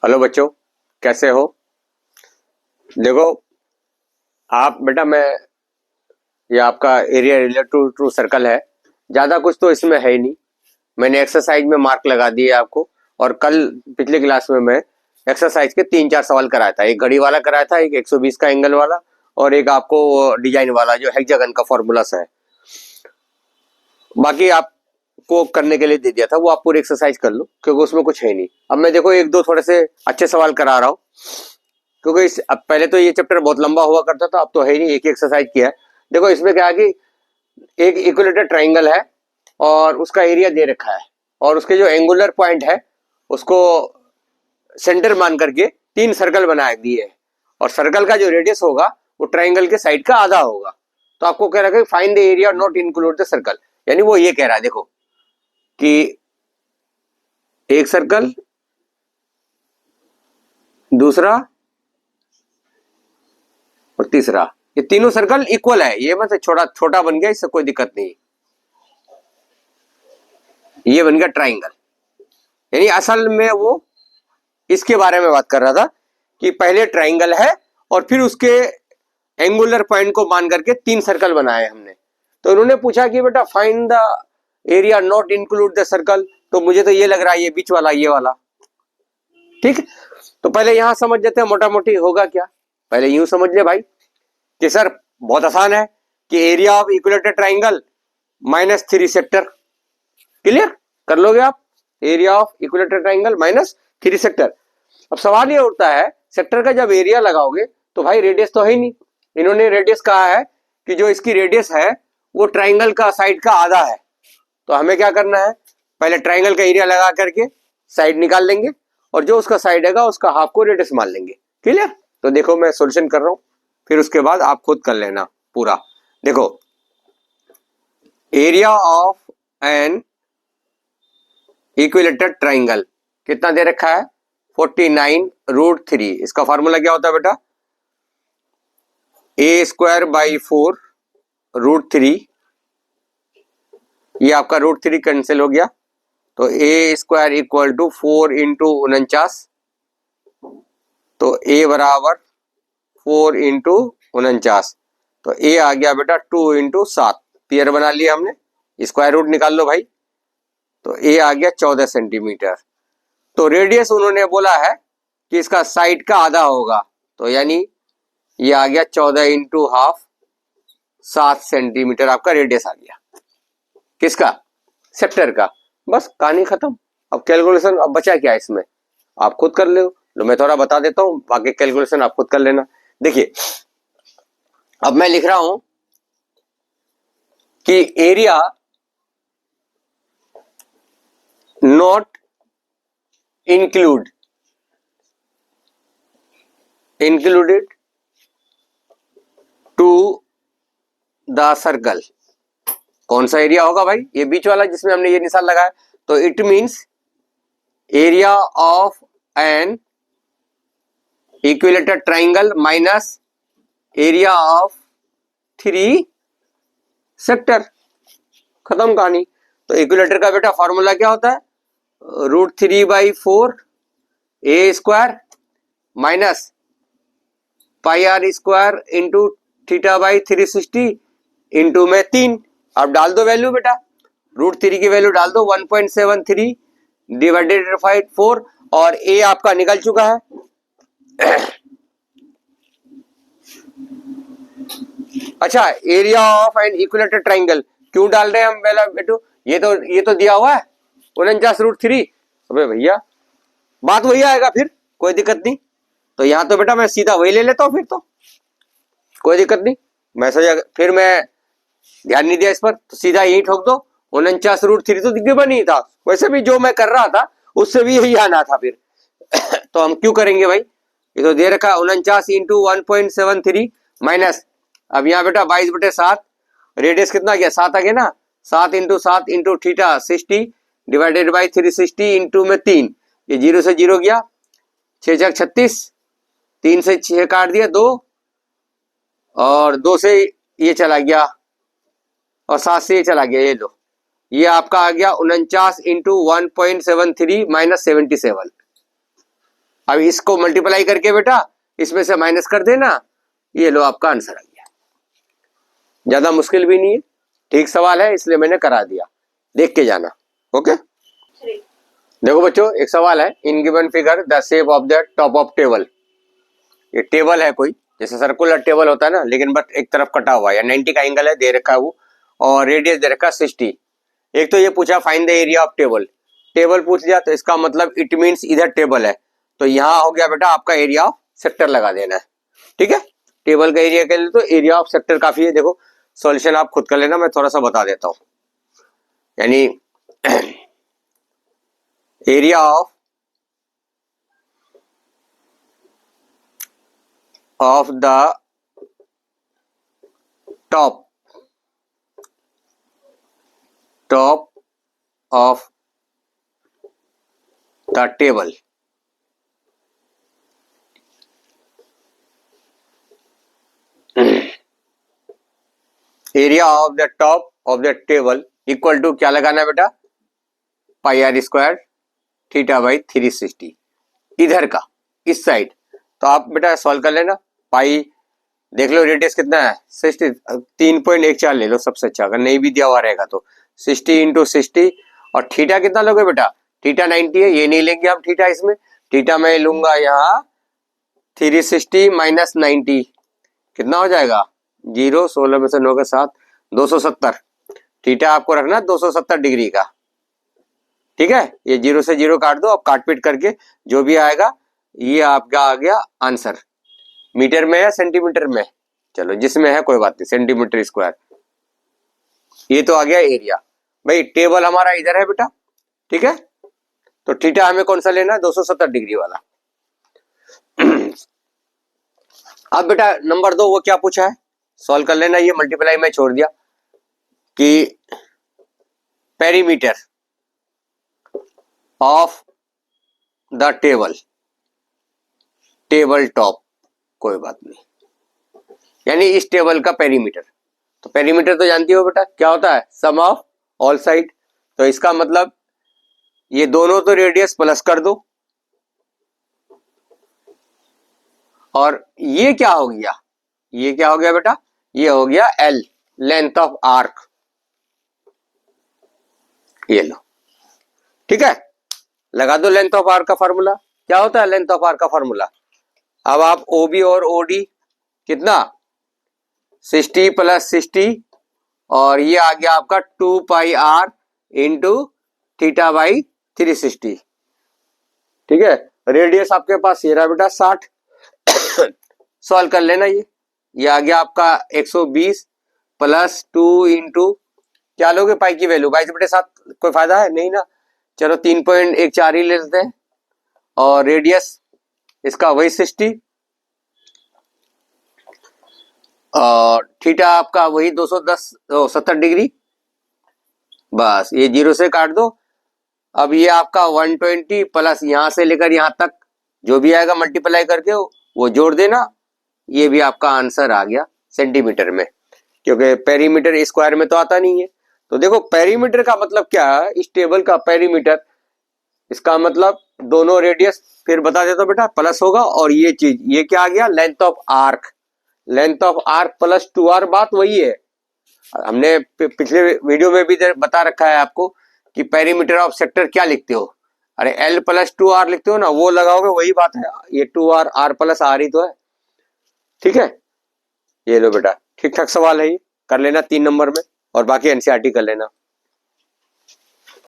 Hello बच्चों, कैसे हो? देखो आप बेटा, मैं ये आपका एरिया रिलेटेड टू सर्कल है। ज़्यादा कुछ तो इसमें है ही नहीं। मैंने एक्सरसाइज में मार्क लगा दिए आपको। और कल पिछले क्लास में मैं एक्सरसाइज के 3-4 सवाल कराया था। एक घड़ी वाला कराया था, एक 120 का एंगल वाला, और एक आपको डिजाइन वाला जो हेक्सागन का फॉर्मूला सा है। बाकी आपको करने के लिए दे दिया था, वो आप पूरी एक्सरसाइज कर लो क्योंकि उसमें कुछ है नहीं। अब मैं देखो एक दो थोड़े से अच्छे सवाल करा रहा हूँ क्योंकि अब पहले तो ये चैप्टर बहुत लंबा हुआ करता था, अब तो है ही नहीं, एक ही एक्सरसाइज किया है। देखो इसमें क्या है कि एक इक्विलेटरल ट्राइंगल है और उसका एरिया दे रखा है, और उसके जो एंगुलर पॉइंट है उसको सेंटर मान करके 3 सर्कल बना दिए हैं, और सर्कल का जो रेडियस होगा वो ट्राइंगल के साइड का आधा होगा। तो आपको कह रहा है find the area not include the circle, यानी वो ये कह रहा है देखो कि एक सर्कल, दूसरा और तीसरा, ये तीनों सर्कल इक्वल है। ये मतलब छोटा छोटा बन गया, इससे कोई दिक्कत नहीं। ये बन गया ट्राइंगल। यानी असल में वो इसके बारे में बात कर रहा था कि पहले ट्राइंगल है और फिर उसके एंगुलर पॉइंट को मान करके 3 सर्कल बनाए हमने। तो उन्होंने पूछा कि बेटा find the area not include the circle. तो मुझे तो ये लग रहा है ये बीच वाला, ये वाला। ठीक, तो पहले यहां समझ लेते हैं मोटा मोटी होगा क्या। पहले यूं समझ ले भाई कि सर बहुत आसान है कि area of equilateral triangle minus 3 sector. Clear कर लोगे आप? Area of equilateral triangle minus 3 sector. अब सवाल ये उठता है, सेक्टर का जब एरिया लगाओगे तो भाई रेडियस तो है ही नहीं। इन्होंने रेडियस कहा है कि जो इसकी रेडियस है वो ट्राइंगल का साइड का आधा है। तो हमें क्या करना है, पहले ट्राइंगल का एरिया लगा करके साइड निकाल लेंगे, और जो उसका साइड है उसका हाफ को रेडियस मान लेंगे। क्लियर? तो देखो मैं सॉल्यूशन कर रहा हूं, फिर उसके बाद आप खुद कर लेना पूरा। देखो area of an equilateral triangle कितना दे रखा है, 49√3। इसका फॉर्मूला क्या होता है बेटा, a²/4√3। ये आपका √3 कैंसिल हो गया, तो a² इक्वल टू 4 इंटू 49। तो a बराबर 4 इंटू 49, तो a आ गया बेटा 2 इंटू 7। पेयर बना लिया हमने, स्क्वायर रूट निकाल लो भाई। तो a आ गया 14 सेंटीमीटर। तो रेडियस उन्होंने बोला है कि इसका साइड का आधा होगा, तो यानी ये आ गया 14 इंटू हाफ, 7 सेंटीमीटर आपका रेडियस आ गया। किसका? सेक्टर का। बस कहानी खत्म। अब कैलकुलेशन अब बचा क्या इसमें, आप खुद कर लो। मैं थोड़ा बता देता हूं, बाकी कैलकुलेशन आप खुद कर लेना। देखिए अब मैं लिख रहा हूं कि area not included to the circle. कौन सा एरिया होगा भाई? ये बीच वाला जिसमें हमने ये निशान लगाया। तो it means area of an equilateral triangle minus area of 3 sector. खत्म कहानी। तो इक्विलेटर का बेटा फॉर्मूला क्या होता है, √3/4 a² minus πr² into θ/360 into में 3। अब डाल दो वैल्यू बेटा, √3 की वैल्यू डाल दो 1.73 डिवाइडेड बाई 4, और a आपका निकल चुका है। अच्छा, area of an equilateral triangle क्यों डाल रहे हैं हम पहला बेटू, ये तो दिया हुआ है 49√3। अबे भैया बात वही आएगा, फिर कोई दिक्कत नहीं। तो यहां तो बेटा मैं सीधा वही ले लेता हूं, फिर तो कोई दिक्कत नहीं। मैसेज फिर मैं ध्यान नहीं दिया इस पर, तो सीधा यही ठोक दो 49√3। तो दिक्कत नहीं था, वैसे भी जो मैं कर रहा था उससे भी यही आना था फिर। तो हम क्यों करेंगे भाई, ये तो दे रखा 49 इंटू 1.73 माइनस, अब यहाँ बेटा 22/7, रेडियस कितना गया 7 आ गया ना, 7 into 7 into theta 60 divided by 360 into में 3। ये 0 से 0 गया, 6 36, 3 से 6 काट दिया 2, और 2 से ये चला गया, और 7 से ये चला गया। ये लो, ये आपका आ गया 49 इंटू 1.73 माइनस 77। अब इसको मल्टीप्लाई करके बेटा इसमें से माइनस कर देना, ये लो आपका आंसर आ गया। ज्यादा मुश्किल भी नहीं है, ठीक सवाल है इसलिए मैंने करा दिया, देख के जाना। ओके, देखो बच्चों एक सवाल है, in given figure the shape of the top of table. ये टेबल है कोई, जैसे सर्कुलर टेबल होता है ना, लेकिन बस एक तरफ कटा हुआ है, या 90 का एंगल है दे रखा है वो, और रेडियस दे रखा है 60। एक तो ये पूछा find the area of table, table पूछ लिया तो इसका मतलब इट मीन्स इधर टेबल है, तो यहाँ हो गया बेटा आपका एरिया ऑफ सेक्टर लगा देना है। ठीक है, टेबल का एरिया के लिए तो एरिया ऑफ सेक्टर काफी है। देखो सॉल्यूशन आप खुद कर लेना, मैं थोड़ा सा बता देता हूँ। यानी area of the top of the table area of the top of the table equal to क्या लगाना है बेटा, pi r square theta by 360, इधर का इस साइड। तो आप बेटा सॉल्व कर लेना, पाई देख लो रेडियस कितना है 60, 3.14 ले लो सबसे अच्छा, अगर नहीं भी दिया हुआ रहेगा तो 60 इंटू 60, और थीटा कितना लोगे बेटा, थीटा 90 है, ये नहीं लेंगे हम थीटा, इसमें थीटा मैं लूंगा यहाँ 360 माइनस 90, कितना हो जाएगा 0, 16 में से 9 के 7, 270। थीटा आपको रखना 270 डिग्री का। ठीक है, ये 0 से 0 काट दो, अब काट पीट करके जो भी आएगा ये आपका आ गया आंसर। मीटर में है सेंटीमीटर में, चलो जिसमें है कोई बात नहीं, सेंटीमीटर स्क्वायर। ये तो आ गया एरिया। भाई टेबल हमारा इधर है बेटा, ठीक है, तो थीटा हमें कौन सा लेना है, 270 डिग्री वाला। अब बेटा नंबर 2 वो क्या पूछा है, सॉल्व कर लेना, ये मल्टीप्लाई में छोड़ दिया कि perimeter of the table top, कोई बात नहीं, यानी इस टेबल का पेरीमीटर। तो पेरीमीटर तो जानती हो बेटा क्या होता है, सम ऑफ ऑल साइड। तो इसका मतलब ये दोनों तो रेडियस प्लस कर दो, और ये क्या हो गया, ये क्या हो गया बेटा, ये हो गया L, लेंथ ऑफ आर्क, ये लो। ठीक है, लगा दो लेंथ ऑफ आर्क का फार्मूला। क्या होता है लेंथ ऑफ आर्क का फार्मूला, अब आप OB और OD कितना 60 प्लस 60, और ये आ गया आपका 2 पाई R इंटू थीटा बाई 360। ठीक है, रेडियस आपके पास ये रहा बेटा 60। सॉल्व कर लेना, ये आ गया आपका 120 प्लस 2 इंटू क्या लोगे पाई की वैल्यू 22/7, कोई फायदा है नहीं ना, चलो 3.14 ही ले लेते हैं, और रेडियस इसका वही 60, और थीटा आपका वही 270 डिग्री, बस ये 0 से काट दो। अब ये आपका 120 प्लस यहां से लेकर यहां तक जो भी आएगा मल्टीप्लाई करके वो जोड़ देना, ये भी आपका आंसर आ गया सेंटीमीटर में, क्योंकि पेरीमीटर स्क्वायर में तो आता नहीं है। तो देखो पेरीमीटर का मतलब क्या है, इस टेबल का पेरीमीटर, इसका मतलब दोनों रेडियस, फिर बता देता हूं बेटा, प्लस होगा, और ये चीज ये क्या आ गया length of arc, length of arc plus 2R, बात वही है। हमने पिछले वीडियो में भी बता रखा है आपको कि पेरीमीटर ऑफ सेक्टर क्या लिखते हो, अरे L प्लस 2R लिखते हो ना, वो लगाओगे वही बात है, ये 2R, R प्लस R ही तो है। ठीक है, ये लो बेटा ठीक ठाक सवाल है, ये कर लेना 3 नंबर में, और बाकी NCERT कर लेना।